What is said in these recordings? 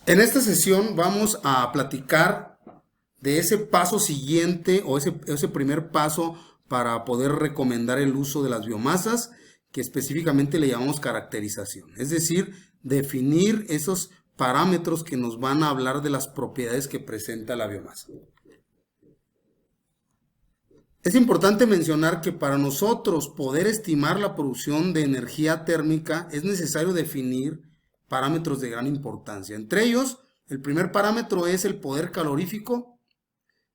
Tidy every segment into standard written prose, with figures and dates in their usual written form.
En esta sesión vamos a platicar de ese paso siguiente o ese primer paso para poder recomendar el uso de las biomasas, que específicamente le llamamos caracterización. Es decir, definir esos parámetros que nos van a hablar de las propiedades que presenta la biomasa. Es importante mencionar que para nosotros poder estimar la producción de energía térmica es necesario definir parámetros de gran importancia. Entre ellos, el primer parámetro es el poder calorífico,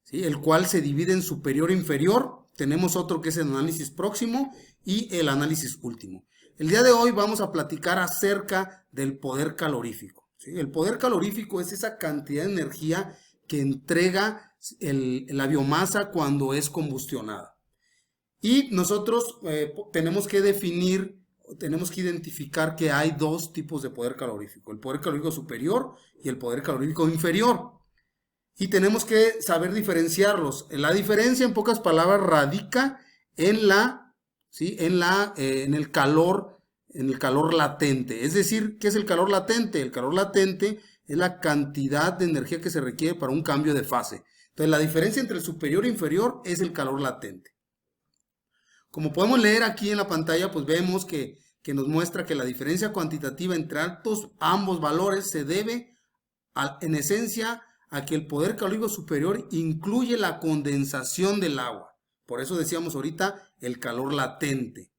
¿sí?, el cual se divide en superior e inferior. Tenemos otro que es el análisis próximo y el análisis último. El día de hoy vamos a platicar acerca del poder calorífico, ¿sí? El poder calorífico es esa cantidad de energía que entrega la biomasa cuando es combustionada. Y nosotros tenemos que definir, tenemos que identificar que hay dos tipos de poder calorífico: el poder calorífico superior y el poder calorífico inferior. Y tenemos que saber diferenciarlos. La diferencia, en pocas palabras, radica en el calor latente. Es decir, ¿qué es el calor latente? El calor latente es la cantidad de energía que se requiere para un cambio de fase. Entonces, la diferencia entre el superior e inferior es el calor latente. Como podemos leer aquí en la pantalla, pues vemos que nos muestra que la diferencia cuantitativa entre ambos valores se debe, en esencia, a que el poder calorífico superior incluye la condensación del agua. Por eso decíamos ahorita el calor latente.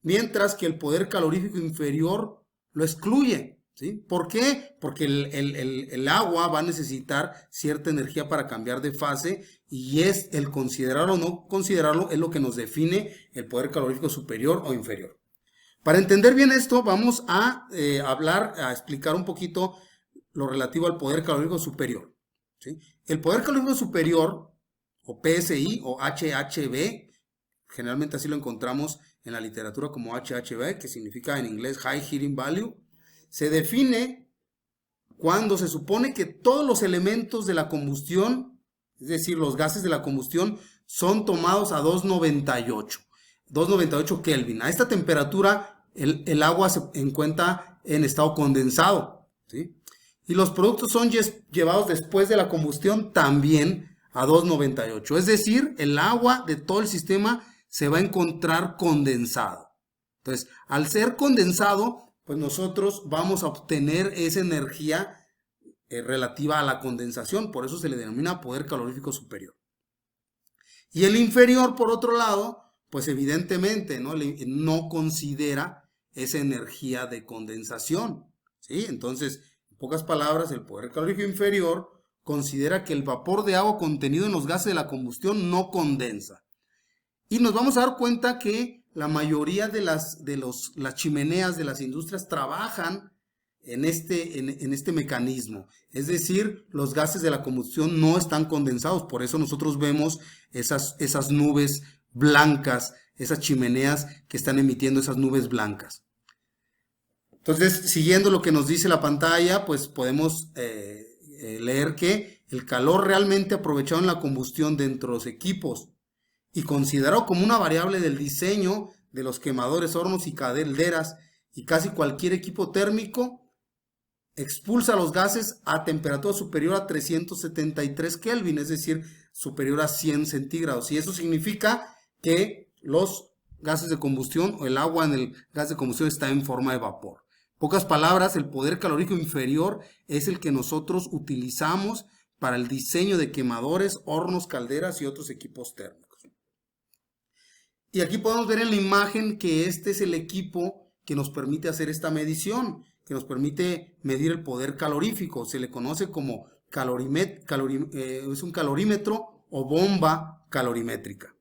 Mientras que el poder calorífico inferior lo excluye, ¿sí? ¿Por qué? Porque el agua va a necesitar cierta energía para cambiar de fase, y es el considerarlo o no considerarlo es lo que nos define el poder calorífico superior o inferior. Para entender bien esto, vamos a explicar un poquito lo relativo al poder calorífico superior, ¿sí? El poder calorífico superior, o PSI o HHV, generalmente así lo encontramos en la literatura como HHV, que significa en inglés High Heating Value, se define cuando se supone que todos los elementos de la combustión, es decir, los gases de la combustión, son tomados a 298 Kelvin. A esta temperatura el agua se encuentra en estado condensado, ¿sí? Y los productos son llevados después de la combustión también a 298. Es decir, el agua de todo el sistema se va a encontrar condensado. Entonces, al ser condensado, pues nosotros vamos a obtener esa energía relativa a la condensación. Por eso se le denomina poder calorífico superior. Y el inferior, por otro lado, pues evidentemente no considera esa energía de condensación, ¿sí? Entonces, en pocas palabras, el poder calórico inferior considera que el vapor de agua contenido en los gases de la combustión no condensa. Y nos vamos a dar cuenta que la mayoría de las chimeneas de las industrias trabajan en este mecanismo. Es decir, los gases de la combustión no están condensados. Por eso nosotros vemos esas nubes blancas, esas chimeneas que están emitiendo esas nubes blancas. Entonces, siguiendo lo que nos dice la pantalla, pues podemos leer que el calor realmente aprovechado en la combustión dentro de los equipos y considerado como una variable del diseño de los quemadores, hornos y calderas y casi cualquier equipo térmico, expulsa los gases a temperatura superior a 373 Kelvin, es decir, superior a 100 centígrados. Y eso significa que los gases de combustión o el agua en el gas de combustión está en forma de vapor. En pocas palabras, el poder calórico inferior es el que nosotros utilizamos para el diseño de quemadores, hornos, calderas y otros equipos térmicos. Y aquí podemos ver en la imagen que este es el equipo que nos permite hacer esta medición, que nos permite medir el poder calorífico. Se le conoce como es un calorímetro o bomba calorimétrica,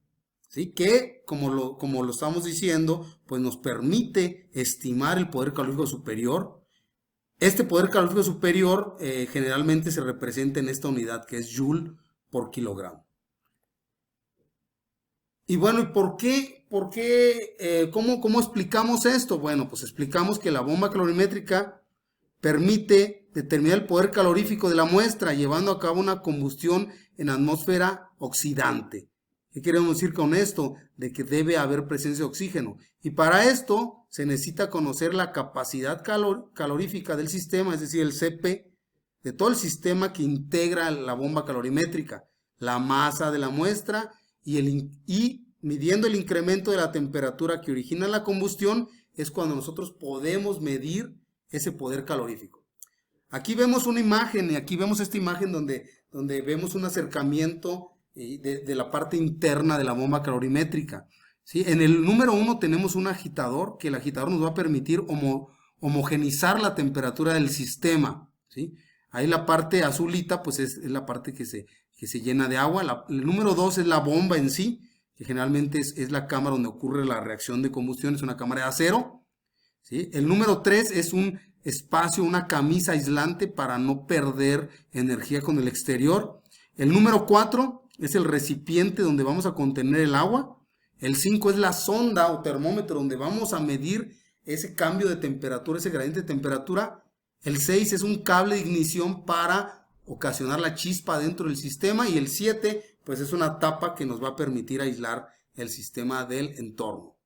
¿sí? Que como lo estamos diciendo, pues nos permite estimar el poder calorífico superior. Este poder calorífico superior generalmente se representa en esta unidad que es Joule por kilogramo. Y bueno, ¿y por qué? ¿Cómo explicamos esto? Bueno, pues explicamos que la bomba calorimétrica permite determinar el poder calorífico de la muestra, llevando a cabo una combustión en atmósfera oxidante. ¿Qué queremos decir con esto? De que debe haber presencia de oxígeno. Y para esto se necesita conocer la capacidad calorífica del sistema, es decir, el CP, de todo el sistema que integra la bomba calorimétrica, la masa de la muestra y midiendo el incremento de la temperatura que origina la combustión es cuando nosotros podemos medir ese poder calorífico. Aquí vemos una imagen, y aquí vemos esta imagen donde vemos un acercamiento de la parte interna de la bomba calorimétrica. ¿Sí? En el número 1 tenemos un agitador, que el agitador nos va a permitir homogenizar la temperatura del sistema. ¿Sí? Ahí la parte azulita pues es la parte que se llena de agua. El número 2 es la bomba en sí, que generalmente es la cámara donde ocurre la reacción de combustión, es una cámara de acero. ¿Sí? El número 3 es un espacio, una camisa aislante para no perder energía con el exterior. El número 4 es el recipiente donde vamos a contener el agua. El 5 es la sonda o termómetro donde vamos a medir ese cambio de temperatura, ese gradiente de temperatura. El 6 es un cable de ignición para ocasionar la chispa dentro del sistema. Y el 7 pues es una tapa que nos va a permitir aislar el sistema del entorno.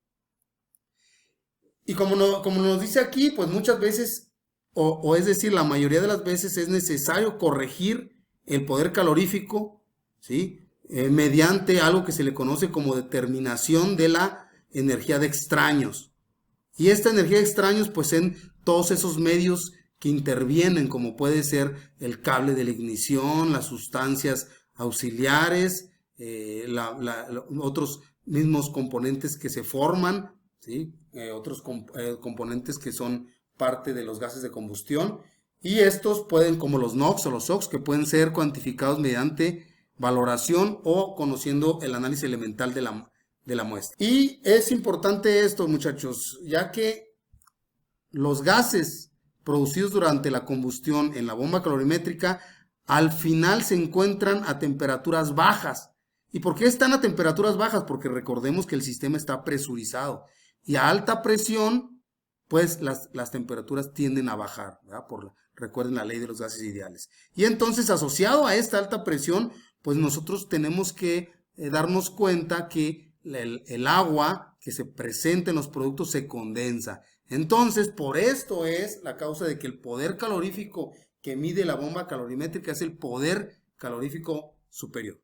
Y como nos dice aquí, pues muchas veces, o es decir, la mayoría de las veces es necesario corregir el poder calorífico, ¿sí? Mediante algo que se le conoce como determinación de la energía de extraños. Y esta energía de extraños, pues en todos esos medios que intervienen, como puede ser el cable de la ignición, las sustancias auxiliares, otros mismos componentes que se forman, ¿sí? Otros componentes que son parte de los gases de combustión, y estos pueden, como los NOx o los SOx, que pueden ser cuantificados mediante valoración o conociendo el análisis elemental de la muestra. Y es importante esto, muchachos, ya que los gases producidos durante la combustión en la bomba calorimétrica al final se encuentran a temperaturas bajas. ¿Y por qué están a temperaturas bajas? Porque recordemos que el sistema está presurizado y a alta presión pues las temperaturas tienden a bajar, ¿verdad? Recuerden la ley de los gases ideales. Y entonces, asociado a esta alta presión, pues nosotros tenemos que darnos cuenta que el agua que se presenta en los productos se condensa. Entonces, por esto es la causa de que el poder calorífico que mide la bomba calorimétrica es el poder calorífico superior.